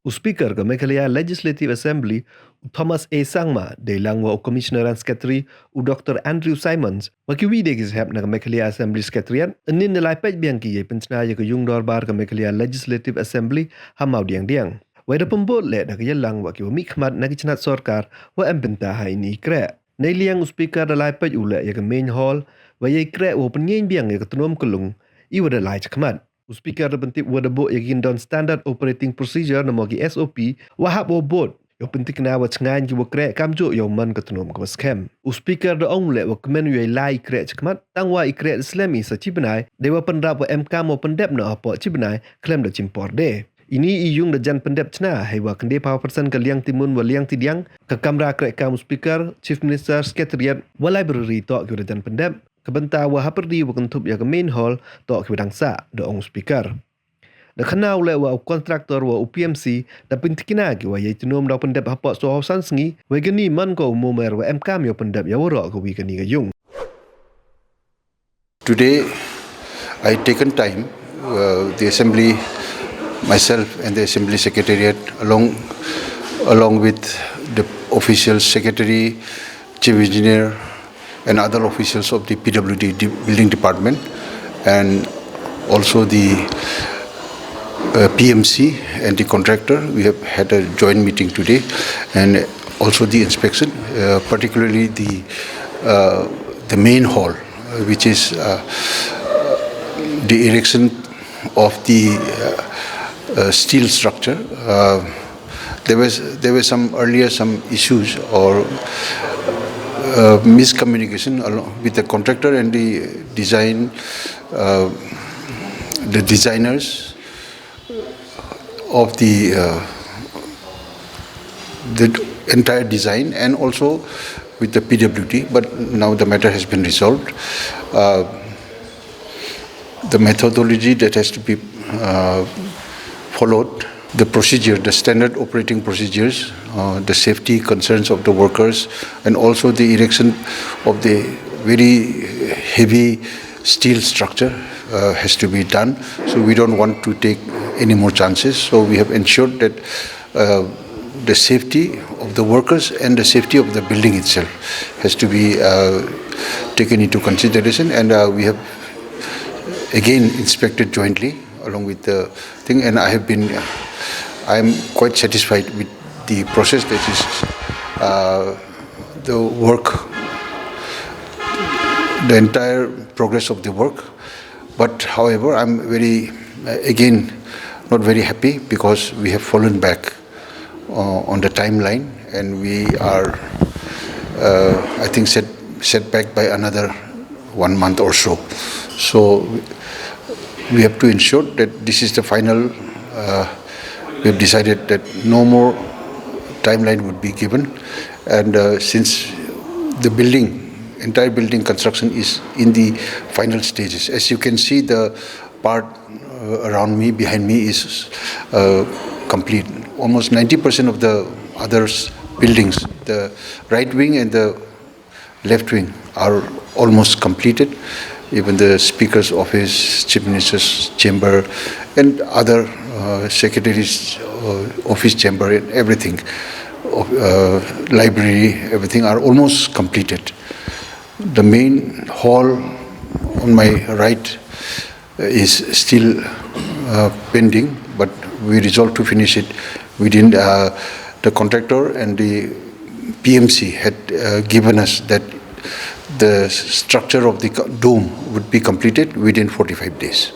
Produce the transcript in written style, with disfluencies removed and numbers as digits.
Speaker ke Meghalaya Legislative Assembly, Thomas A. Sangma, Delang wa Commissioner and Secretary, Dr. Andrew Simons, wakiwi de gis hep na Meghalaya Assembly Secretariat, nin nilai pej biang ki ye pensna ye ke yung dorbar ke Meghalaya Legislative Assembly, hamau diang. Wada pembot le na ke yelang wakiwa mikmat na kichnat sorkar, wa empenta ha ini kre. Nailiang Speaker dalai pej ule ye ke main hall, wa ye kre wa pynyieñ biang ye ke tnoom kelung, I wada lai chakmat. Speaker bentik wada bot yakin don standard operating procedure nama ki SOP wahap wo bot yo pentik na wa sngai ki wo krek kamjo yo man ka tnom ka scam. Speaker do ong le wa kemen yo lai krek chakmat tang wa ikrek islami sa chibenai dewa penrap wa MK mo pyndep no Hapoh chibenai klem do chimpor de. Ini iyung da jan pyndep chna hewa kende power person ka liang timun wa liang tidiang ka kamera krek kam speaker chief minister secretariat wa library to ki da jan pyndep Kebentar wa haperdi wa kentup ya ke main hall tok ke bidang sa do ong speaker. Da kenau le wa kontraktor wa UPMC da pintikina ki wa ye tnoom da pyndep Hapoh so sngi wa geni man ko umomer wa MK yo pyndep ya woro ko wi geni ga yung. Today I taken time the assembly myself and the assembly secretariat along with the official secretary, chief engineer and other officials of the PWD building department and also the PMC and the contractor. We have had a joint meeting today and also the inspection, particularly the main hall, which is the erection of the steel structure. There were some issues or miscommunication with the contractor and the designers of the entire design and also with the PWD, but now the matter has been resolved. The methodology that has to be followed, the procedure, the standard operating procedures, the safety concerns of the workers, and also the erection of the very heavy steel structure has to be done. So we don't want to take any more chances. So we have ensured that the safety of the workers and the safety of the building itself has to be taken into consideration, and we have again inspected jointly along with the thing, and I am quite satisfied with the process. That is the work, the entire progress of the work. But however, I'm not very happy because we have fallen back on the timeline, and we are I think set back by another 1 month or so. So we have to ensure that this is the final. We have decided that no more timeline would be given, and since the entire building construction is in the final stages. As you can see, the part around me, behind me, is complete. Almost 90% of the other buildings, the right wing and the left wing, are almost completed. Even the Speaker's office, Chief Minister's chamber, and other secretaries' office chamber, and everything, library, everything are almost completed. The main hall on my right is still pending, but we resolved to finish it within the contractor and the PMC had given us that the structure of the dome would be completed within 45 days.